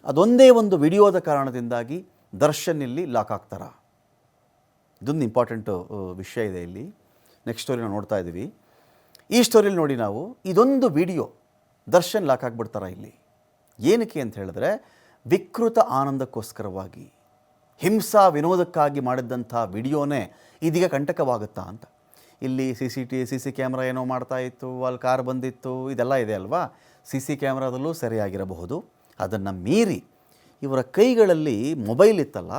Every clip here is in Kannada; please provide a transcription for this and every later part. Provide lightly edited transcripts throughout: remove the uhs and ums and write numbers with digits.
ಅದೊಂದೇ ಒಂದು ವಿಡಿಯೋದ ಕಾರಣದಿಂದಾಗಿ ದರ್ಶನ್ ಇಲ್ಲಿ ಲಾಕ್ ಆಗ್ತಾರಾ? ಇದೊಂದು ಇಂಪಾರ್ಟೆಂಟು ವಿಷಯ ಇದೆ ಇಲ್ಲಿ. ನೆಕ್ಸ್ಟ್ ಸ್ಟೋರಿ ನಾವು ನೋಡ್ತಾ ಇದ್ದೀವಿ. ಈ ಸ್ಟೋರಿಯಲ್ಲಿ ನೋಡಿ ನಾವು ಇದೊಂದು ವಿಡಿಯೋ ದರ್ಶನ್ ಲಾಕ್ ಆಗಿಬಿಡ್ತಾರ ಇಲ್ಲಿ. ಏನಕ್ಕೆ ಅಂತ ಹೇಳಿದ್ರೆ ವಿಕೃತ ಆನಂದಕ್ಕೋಸ್ಕರವಾಗಿ ಹಿಂಸಾ ವಿನೋದಕ್ಕಾಗಿ ಮಾಡಿದ್ದಂಥ ವಿಡಿಯೋನೇ ಇದೀಗ ಕಂಟಕವಾಗುತ್ತಾ ಅಂತ. ಇಲ್ಲಿ ಸಿ ಸಿ ಕ್ಯಾಮ್ರಾ ಏನೋ ಮಾಡ್ತಾ ಇತ್ತು, ಅಲ್ಲಿ ಕಾರ್ ಬಂದಿತ್ತು, ಇದೆಲ್ಲ ಇದೆ ಅಲ್ವಾ. ಸಿ ಸಿ ಕ್ಯಾಮ್ರಾದಲ್ಲೂ ಸರಿಯಾಗಿರಬಹುದು. ಅದನ್ನು ಮೀರಿ ಇವರ ಕೈಗಳಲ್ಲಿ ಮೊಬೈಲ್ ಇತ್ತಲ್ಲ,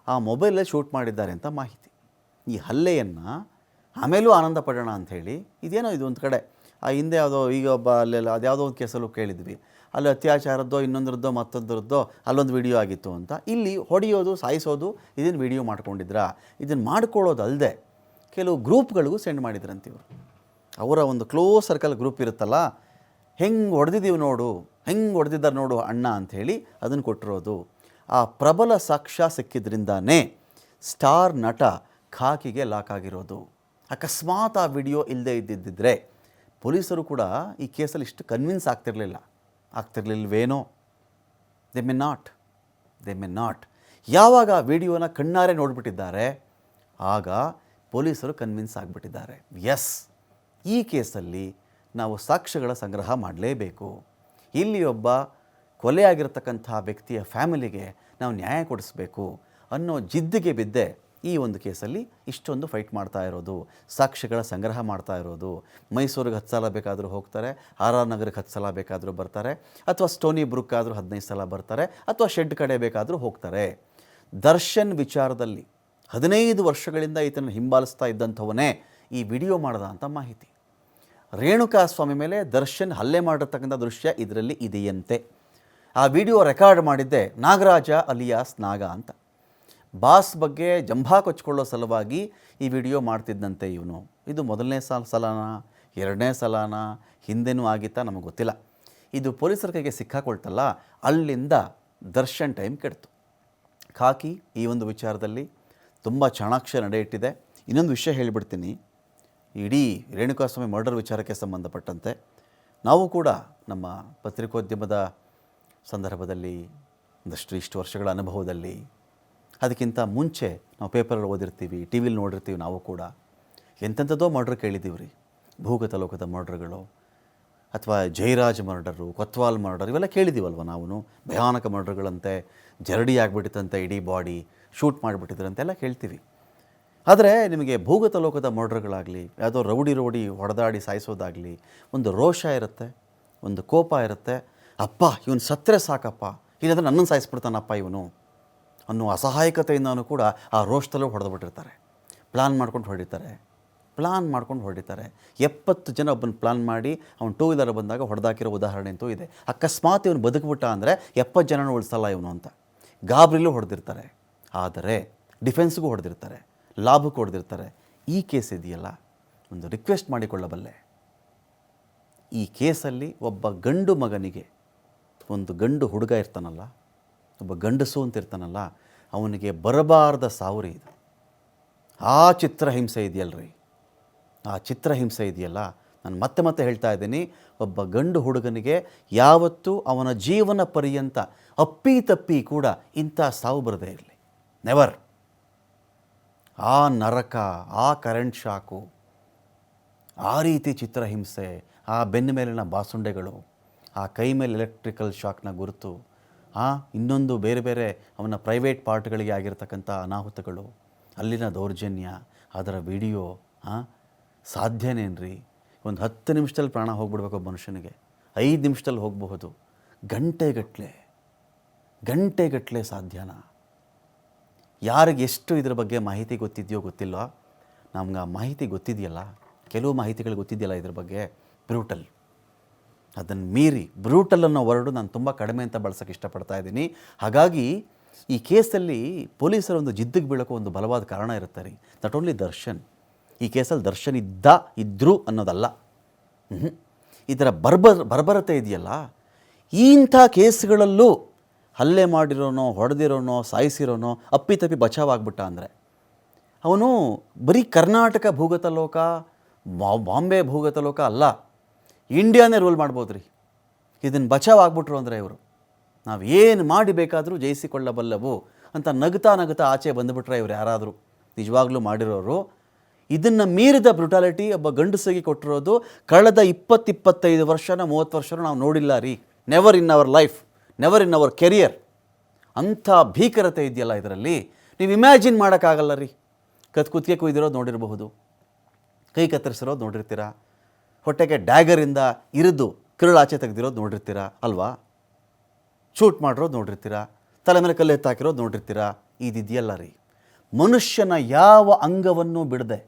ಆ ಮೊಬೈಲಲ್ಲಿ ಶೂಟ್ ಮಾಡಿದ್ದಾರೆ ಅಂತ ಮಾಹಿತಿ. ಈ ಹಲ್ಲೆಯನ್ನು ಆಮೇಲೂ ಆನಂದ ಪಡೋಣ ಅಂಥೇಳಿ ಇದೇನೋ ಇದು ಒಂದು ಕಡೆ ಹಿಂದೆ ಯಾವುದೋ ಈಗ ಒಬ್ಬ ಅಲ್ಲೆಲ್ಲ ಅದು ಯಾವುದೋ ಒಂದು ಕೇಸಲ್ಲೂ ಕೇಳಿದ್ವಿ, ಅಲ್ಲಿ ಅತ್ಯಾಚಾರದ್ದೋ ಇನ್ನೊಂದರದ್ದೋ ಮತ್ತೊಂದರದ್ದೋ ಅಲ್ಲೊಂದು ವಿಡಿಯೋ ಆಗಿತ್ತು ಅಂತ. ಇಲ್ಲಿ ಹೊಡೆಯೋದು ಸಾಯಿಸೋದು ಇದನ್ನು ವಿಡಿಯೋ ಮಾಡ್ಕೊಂಡಿದ್ರಾ? ಇದನ್ನು ಮಾಡ್ಕೊಳ್ಳೋದಲ್ಲದೆ ಕೆಲವು ಗ್ರೂಪ್ಗಳಿಗೂ ಸೆಂಡ್ ಮಾಡಿದ್ರಂತಿವರು. ಅವರ ಒಂದು ಕ್ಲೋಸ್ ಸರ್ಕಲ್ ಗ್ರೂಪ್ ಇರುತ್ತಲ್ಲ, ಹೆಂಗೆ ಹೊಡೆದಿದ್ದೀವಿ ನೋಡು, ಹೆಂಗೆ ಹೊಡೆದಿದ್ದಾರೆ ನೋಡು ಅಣ್ಣ ಅಂಥೇಳಿ ಅದನ್ನು ಕೊಟ್ಟಿರೋದು. ಆ ಪ್ರಬಲ ಸಾಕ್ಷ್ಯ ಸಿಕ್ಕಿದ್ರಿಂದಾನೇ ಸ್ಟಾರ್ ನಟ ಖಾಕಿಗೆ ಲಾಕ್ ಆಗಿರೋದು. ಅಕಸ್ಮಾತ್ ಆ ವಿಡಿಯೋ ಇಲ್ಲದೆ ಇದ್ದಿದ್ದರೆ ಪೊಲೀಸರು ಕೂಡ ಈ ಕೇಸಲ್ಲಿ ಇಷ್ಟು ಕನ್ವಿನ್ಸ್ ಆಗ್ತಿರ್ಲಿಲ್ವೇನೋ. They may not. ಯಾವಾಗ ಆ ವಿಡಿಯೋನ ಕಣ್ಣಾರೆ ನೋಡಿಬಿಟ್ಟಿದ್ದಾರೆ ಆಗ ಪೊಲೀಸರು ಕನ್ವಿನ್ಸ್ ಆಗಿಬಿಟ್ಟಿದ್ದಾರೆ. ಎಸ್, ಈ ಕೇಸಲ್ಲಿ ನಾವು ಸಾಕ್ಷ್ಯಗಳ ಸಂಗ್ರಹ ಮಾಡಲೇಬೇಕು. ಇಲ್ಲಿ ಒಬ್ಬ ಕೊಲೆಯಾಗಿರ್ತಕ್ಕಂಥ ವ್ಯಕ್ತಿಯ ಫ್ಯಾಮಿಲಿಗೆ ನಾವು ನ್ಯಾಯ ಕೊಡಿಸ್ಬೇಕು ಅನ್ನೋ ಜಿದ್ದಿಗೆ ಬಿದ್ದೆ ಈ ಒಂದು ಕೇಸಲ್ಲಿ ಇಷ್ಟೊಂದು ಫೈಟ್ ಮಾಡ್ತಾ ಇರೋದು, ಸಾಕ್ಷ್ಯಗಳ ಸಂಗ್ರಹ ಮಾಡ್ತಾ ಇರೋದು. ಮೈಸೂರಿಗೆ 10 ಸಲ ಬೇಕಾದರೂ ಹೋಗ್ತಾರೆ, RR ನಗರಕ್ಕೆ 10 ಸಲ ಬೇಕಾದರೂ ಬರ್ತಾರೆ, ಅಥವಾ ಸ್ಟೋನಿ ಬ್ರೂಕ್ ಆದರೂ 15 ಸಲ ಬರ್ತಾರೆ, ಅಥವಾ ಶೆಡ್ ಕಡೆ ಬೇಕಾದರೂ ಹೋಗ್ತಾರೆ. ದರ್ಶನ್ ವಿಚಾರದಲ್ಲಿ 15 ವರ್ಷಗಳಿಂದ ಈತನ ಹಿಂಬಾಲಿಸ್ತಾ ಇದ್ದಂಥವನೇ ಈ ವಿಡಿಯೋ ಮಾಡ್ದ ಅಂತ ಮಾಹಿತಿ. ರೇಣುಕಾಸ್ವಾಮಿ ಮೇಲೆ ದರ್ಶನ್ ಹಲ್ಲೆ ಮಾಡಿರ್ತಕ್ಕಂಥ ದೃಶ್ಯ ಇದರಲ್ಲಿ ಇದೆಯಂತೆ. ಆ ವಿಡಿಯೋ ರೆಕಾರ್ಡ್ ಮಾಡಿದ್ದೆ ನಾಗರಾಜ ಅಲಿಯಾಸ್ ನಾಗ ಅಂತ. ಬಾಸ್ ಬಗ್ಗೆ ಜಂಭಾ ಕೊಚ್ಕೊಳ್ಳೋ ಸಲುವಾಗಿ ಈ ವಿಡಿಯೋ ಮಾಡ್ತಿದ್ದಂತೆ ಇವನು. ಇದು ಮೊದಲನೇ ಸಲನಾ, 2ನೇ ಸಲನಾ, ಹಿಂದೆನೂ ಆಗಿತ್ತಾ ನಮಗೆ ಗೊತ್ತಿಲ್ಲ. ಇದು ಪೊಲೀಸರ ಕೈಗೆ ಸಿಕ್ಕಾಕೊಳ್ತಲ್ಲ, ಅಲ್ಲಿಂದ ದರ್ಶನ್ ಟೈಮ್ ಕೆಡ್ತು. ಖಾಕಿ ಈ ಒಂದು ವಿಚಾರದಲ್ಲಿ ತುಂಬ ಚಾಣಾಕ್ಷ ನಡೆ ಇಟ್ಟಿದೆ. ಇನ್ನೊಂದು ವಿಷಯ ಹೇಳಿಬಿಡ್ತೀನಿ. ಇಡೀ ರೇಣುಕಾಸ್ವಾಮಿ ಮರ್ಡರ್ ವಿಚಾರಕ್ಕೆ ಸಂಬಂಧಪಟ್ಟಂತೆ ನಾವು ಕೂಡ ನಮ್ಮ ಪತ್ರಿಕೋದ್ಯಮದ ಸಂದರ್ಭದಲ್ಲಿ ಇಷ್ಟು ವರ್ಷಗಳ ಅನುಭವದಲ್ಲಿ, ಅದಕ್ಕಿಂತ ಮುಂಚೆ ನಾವು ಪೇಪರಲ್ಲಿ ಓದಿರ್ತೀವಿ, ಟಿ ವಿಲಿ ನೋಡಿರ್ತೀವಿ, ನಾವು ಕೂಡ ಎಂತೆಂಥದ್ದೋ ಮರ್ಡ್ರ್ ಕೇಳಿದ್ದೀವಿ ರೀ. ಭೂಗತ ಲೋಕದ ಮರ್ಡ್ರ್ಗಳು, ಅಥವಾ ಜಯರಾಜ್ ಮರ್ಡರು, ಕೊತ್ವಾಲ್ ಮರ್ಡರ್, ಇವೆಲ್ಲ ಕೇಳಿದ್ದೀವಲ್ವ ನಾವು. ಭಯಾನಕ ಮರ್ಡ್ರ್ಗಳಂತೆ, ಜರಡಿ ಆಗಿಬಿಟ್ಟಿತ್ತಂತೆ, ಇಡೀ ಬಾಡಿ ಶೂಟ್ ಮಾಡಿಬಿಟ್ಟಿದ್ರಂತೆ ಎಲ್ಲ ಕೇಳ್ತೀವಿ. ಆದರೆ ನಿಮಗೆ ಭೂಗತ ಲೋಕದ ಮರ್ಡ್ರ್ಗಳಾಗಲಿ, ಯಾವುದೋ ರೌಡಿ ಹೊಡೆದಾಡಿ ಸಾಯಿಸೋದಾಗಲಿ, ಒಂದು ರೋಷ ಇರುತ್ತೆ, ಒಂದು ಕೋಪ ಇರುತ್ತೆ. ಅಪ್ಪ ಇವನು ಸತ್ತರೆ ಸಾಕಪ್ಪ, ಇಲ್ಲಾಂದರೆ ನನ್ನನ್ನು ಸಾಯಿಸ್ಬಿಡ್ತಾನಪ್ಪ ಇವನು ಅನ್ನೋ ಅಸಹಾಯಕತೆಯಿಂದನೂ ಕೂಡ ಆ ರೋಷದಲ್ಲೂ ಹೊಡೆದುಬಿಟ್ಟಿರ್ತಾರೆ. ಪ್ಲ್ಯಾನ್ ಮಾಡ್ಕೊಂಡು ಹೊಡಿತಾರೆ. 70 ಜನ ಒಬ್ಬನ ಪ್ಲ್ಯಾನ್ ಮಾಡಿ ಅವ್ನು 2 ವೀಲರ್ ಬಂದಾಗ ಹೊಡೆದಾಕಿರೋ ಉದಾಹರಣೆ ಅಂತೂ ಇದೆ. ಅಕಸ್ಮಾತ್ ಇವನು ಬದುಕಿಬಿಟ್ಟ ಅಂದರೆ 70 ಜನನೂ ಉಳಿಸಲ್ಲ ಇವನು ಅಂತ ಗಾಬರಿಲೂ ಹೊಡೆದಿರ್ತಾರೆ. ಆದರೆ ಡಿಫೆನ್ಸ್ಗೂ ಹೊಡೆದಿರ್ತಾರೆ, ಲಾಭಕ್ಕೂ ಹೊಡೆದಿರ್ತಾರೆ. ಈ ಕೇಸ್ ಇದೆಯಲ್ಲ, ಒಂದು ರಿಕ್ವೆಸ್ಟ್ ಮಾಡಿಕೊಳ್ಳಬಲ್ಲೆ. ಈ ಕೇಸಲ್ಲಿ ಒಬ್ಬ ಗಂಡು ಮಗನಿಗೆ, ಒಂದು ಗಂಡು ಹುಡುಗ ಇರ್ತಾನಲ್ಲ, ಒಬ್ಬ ಗಂಡಸು ಅಂತ ಇರ್ತಾನಲ್ಲ, ಅವನಿಗೆ ಬರಬಾರ್ದ ಸಾವುರಿ ಇದು. ಆ ಚಿತ್ರಹಿಂಸೆ ಇದೆಯಲ್ಲ, ನಾನು ಮತ್ತೆ ಹೇಳ್ತಾ ಇದ್ದೀನಿ, ಒಬ್ಬ ಗಂಡು ಹುಡುಗನಿಗೆ ಯಾವತ್ತೂ ಅವನ ಜೀವನ ಪರ್ಯಂತ ಅಪ್ಪಿ ಕೂಡ ಇಂಥ ಸಾವು ಬರದೇ ಇರಲಿ. ನೆವರ್. ಆ ನರಕ, ಆ ಕರೆಂಟ್ ಶಾಕು, ಆ ರೀತಿ ಚಿತ್ರಹಿಂಸೆ, ಆ ಬೆನ್ನ ಮೇಲಿನ ಬಾಸುಂಡೆಗಳು, ಆ ಕೈ ಮೇಲೆ ಎಲೆಕ್ಟ್ರಿಕಲ್ ಶಾಕ್ನ ಗುರುತು, ಇನ್ನೊಂದು ಬೇರೆ ಅವನ ಪ್ರೈವೇಟ್ ಪಾರ್ಟ್ಗಳಿಗೆ ಆಗಿರ್ತಕ್ಕಂಥ ಅನಾಹುತಗಳು, ಅಲ್ಲಿನ ದೌರ್ಜನ್ಯ, ಅದರ ವಿಡಿಯೋ ಸಾಧ್ಯನೇನ್ರಿ? ಒಂದು 10 ನಿಮಿಷದಲ್ಲಿ ಪ್ರಾಣ ಹೋಗ್ಬಿಡ್ಬೇಕು ಒಬ್ಬ ಮನುಷ್ಯನಿಗೆ, 5 ನಿಮಿಷದಲ್ಲಿ ಹೋಗಬಹುದು, ಗಂಟೆಗಟ್ಟಲೆ ಸಾಧ್ಯನಾ? ಯಾರಿಗೆ ಎಷ್ಟು ಇದರ ಬಗ್ಗೆ ಮಾಹಿತಿ ಗೊತ್ತಿದೆಯೋ ಗೊತ್ತಿಲ್ವೋ, ನಮ್ಗೆ ಆ ಮಾಹಿತಿ ಗೊತ್ತಿದೆಯಲ್ಲ, ಕೆಲವು ಮಾಹಿತಿಗಳು ಗೊತ್ತಿದೆಯಲ್ಲ ಇದ್ರ ಬಗ್ಗೆ, ಬ್ರೂಟಲ್. ಅದನ್ನು ಮೀರಿ ಬ್ರೂಟಲ್ ಅನ್ನೋ ವರ್ಡು ನಾನು ತುಂಬ ಕಡಿಮೆ ಅಂತ ಬಳಸೋಕ್ಕೆ ಇಷ್ಟಪಡ್ತಾ ಇದ್ದೀನಿ. ಹಾಗಾಗಿ ಈ ಕೇಸಲ್ಲಿ ಪೊಲೀಸರು ಒಂದು ಜಿದ್ದಿಗೆ ಬೀಳೋಕ್ಕೂ ಒಂದು ಬಲವಾದ ಕಾರಣ ಇರುತ್ತೆ ರೀ. ನಾಟ್ ಓನ್ಲಿ ದರ್ಶನ್, ಈ ಕೇಸಲ್ಲಿ ದರ್ಶನ್ ಇದ್ದರು ಅನ್ನೋದಲ್ಲ, ಇದರ ಬರ್ಬರತೆ ಇದೆಯಲ್ಲ, ಇಂಥ ಕೇಸ್ಗಳಲ್ಲೂ ಹಲ್ಲೆ ಮಾಡಿರೋನೋ, ಹೊಡೆದಿರೋನೋ, ಸಾಯಿಸಿರೋನೋ ಅಪ್ಪಿತಪ್ಪಿ ಬಚಾವಾಗ್ಬಿಟ್ಟ ಅಂದರೆ ಅವನು ಬರೀ ಕರ್ನಾಟಕ ಭೂಗತ ಲೋಕ, ಬಾಂಬೆ ಭೂಗತ ಲೋಕ ಅಲ್ಲ, ಇಂಡಿಯಾನೇ ರೂಲ್ ಮಾಡ್ಬೋದು ರೀ. ಇದನ್ನು ಬಚಾವಾಗ್ಬಿಟ್ರು ಅಂದರೆ ಇವರು ನಾವು ಏನು ಮಾಡಿ ಬೇಕಾದರೂ ಜಯಿಸಿಕೊಳ್ಳಬಲ್ಲವು ಅಂತ ನಗುತ್ತಾ ನಗುತ್ತಾ ಆಚೆ ಬಂದುಬಿಟ್ರೆ ಇವ್ರು ಯಾರಾದರೂ ನಿಜವಾಗ್ಲೂ ಮಾಡಿರೋರು. ಇದನ್ನು ಮೀರಿದ ಬ್ರುಟಾಲಿಟಿ ಒಬ್ಬ ಗಂಡಸಿಗೆ ಕೊಟ್ಟಿರೋದು ಕಳೆದ 20-25 ವರ್ಷನ 30 ವರ್ಷನೂ ನಾವು ನೋಡಿಲ್ಲ ರೀ. Never in our life, never in our career. ಅಂಥ ಭೀಕರತೆ ಇದೆಯಲ್ಲ ಇದರಲ್ಲಿ, ನೀವು ಇಮ್ಯಾಜಿನ್ ಮಾಡೋಕ್ಕಾಗಲ್ಲ ರೀ. ಕುತ್ತಿಗೆ ಕುಯ್ದಿರೋದು ನೋಡಿರಬಹುದು, ಕೈ ಕತ್ತರಿಸಿರೋದು ನೋಡಿರ್ತೀರ, ಹೊಟ್ಟೆಗೆ ಡ್ಯಾಗರಿಂದ ಇರಿದು ಆಚೆ ತೆಗೆದಿರೋದು ನೋಡಿರ್ತೀರ ಅಲ್ವಾ, ಶೂಟ್ ಮಾಡಿರೋದು ನೋಡಿರ್ತೀರ, ತಲೆ ಮೇಲೆ ಕಲ್ಲು ಎತ್ತಾಕಿರೋದು ನೋಡಿರ್ತೀರ. ಇದಿದೆಯಲ್ಲ ರೀ, ಮನುಷ್ಯನ ಯಾವ ಅಂಗವನ್ನು ಬಿಡದೆ,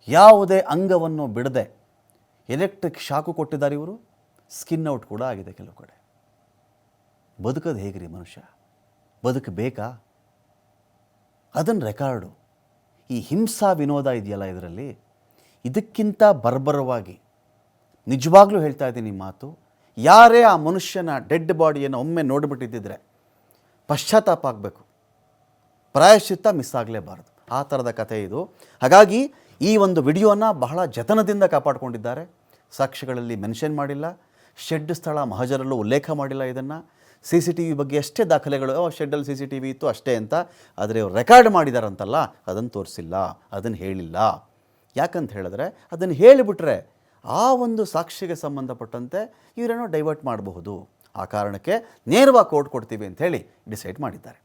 ಯಾವುದೇ ಅಂಗವನ್ನು ಬಿಡದೆ ಎಲೆಕ್ಟ್ರಿಕ್ ಶಾಕು ಕೊಟ್ಟಿದ್ದಾರೆ ಇವರು. ಸ್ಕಿನ್ ಔಟ್ ಕೂಡ ಆಗಿದೆ ಕೆಲವು ಕಡೆ. ಬದುಕೋದು ಹೇಗೆ ರೀ ಮನುಷ್ಯ? ಬದುಕಬೇಕಾ? ಅದನ್ನು ರೆಕಾರ್ಡು. ಈ ಹಿಂಸಾ ವಿನೋದ ಇದೆಯಲ್ಲ ಇದರಲ್ಲಿ, ಇದಕ್ಕಿಂತ ಬರ್ಬರವಾಗಿ ನಿಜವಾಗ್ಲೂ ಹೇಳ್ತಾ ಇದ್ದೀನಿ ಮಾತು, ಯಾರೇ ಆ ಮನುಷ್ಯನ ಡೆಡ್ ಬಾಡಿಯನ್ನು ಒಮ್ಮೆ ನೋಡಿಬಿಟ್ಟಿದ್ದರೆ ಪಶ್ಚಾತ್ತಾಪ ಆಗಬೇಕು, ಪ್ರಾಯಶ್ಚಿತ್ತ ಮಿಸ್ ಆಗಲೇಬಾರದು. ಆ ಥರದ ಕಥೆ ಇದು. ಹಾಗಾಗಿ ಈ ಒಂದು ವಿಡಿಯೋನ ಬಹಳ ಜತನದಿಂದ ಕಾಪಾಡಿಕೊಂಡಿದ್ದಾರೆ. ಸಾಕ್ಷಿಗಳಲ್ಲಿ ಮೆನ್ಷನ್ ಮಾಡಿಲ್ಲ, ಶೆಡ್ ಸ್ಥಳ ಮಹಜರಲ್ಲೂ ಉಲ್ಲೇಖ ಮಾಡಿಲ್ಲ. ಇದನ್ನು CCTV ಬಗ್ಗೆ ಅಷ್ಟೇ ದಾಖಲೆಗಳು, ಶೆಡ್ಡಲ್ಲಿ CCTV ಇತ್ತು ಅಷ್ಟೇ ಅಂತ. ಆದರೆ ಅವ್ರು ರೆಕಾರ್ಡ್ ಮಾಡಿದಾರಂತಲ್ಲ, ಅದನ್ನು ತೋರಿಸಿಲ್ಲ, ಅದನ್ನು ಹೇಳಿಲ್ಲ. ಯಾಕಂತ ಹೇಳಿದ್ರೆ ಅದನ್ನು ಹೇಳಿಬಿಟ್ರೆ ಆ ಒಂದು ಸಾಕ್ಷಿಗೆ ಸಂಬಂಧಪಟ್ಟಂತೆ ಇವರೇನೋ ಡೈವರ್ಟ್ ಮಾಡಬಹುದು. ಆ ಕಾರಣಕ್ಕೆ ನೇರವಾಗಿ ಕೋರ್ಟ್ ಕೊಡ್ತೀವಿ ಅಂತ ಹೇಳಿ ಡಿಸೈಡ್ ಮಾಡಿದ್ದಾರೆ.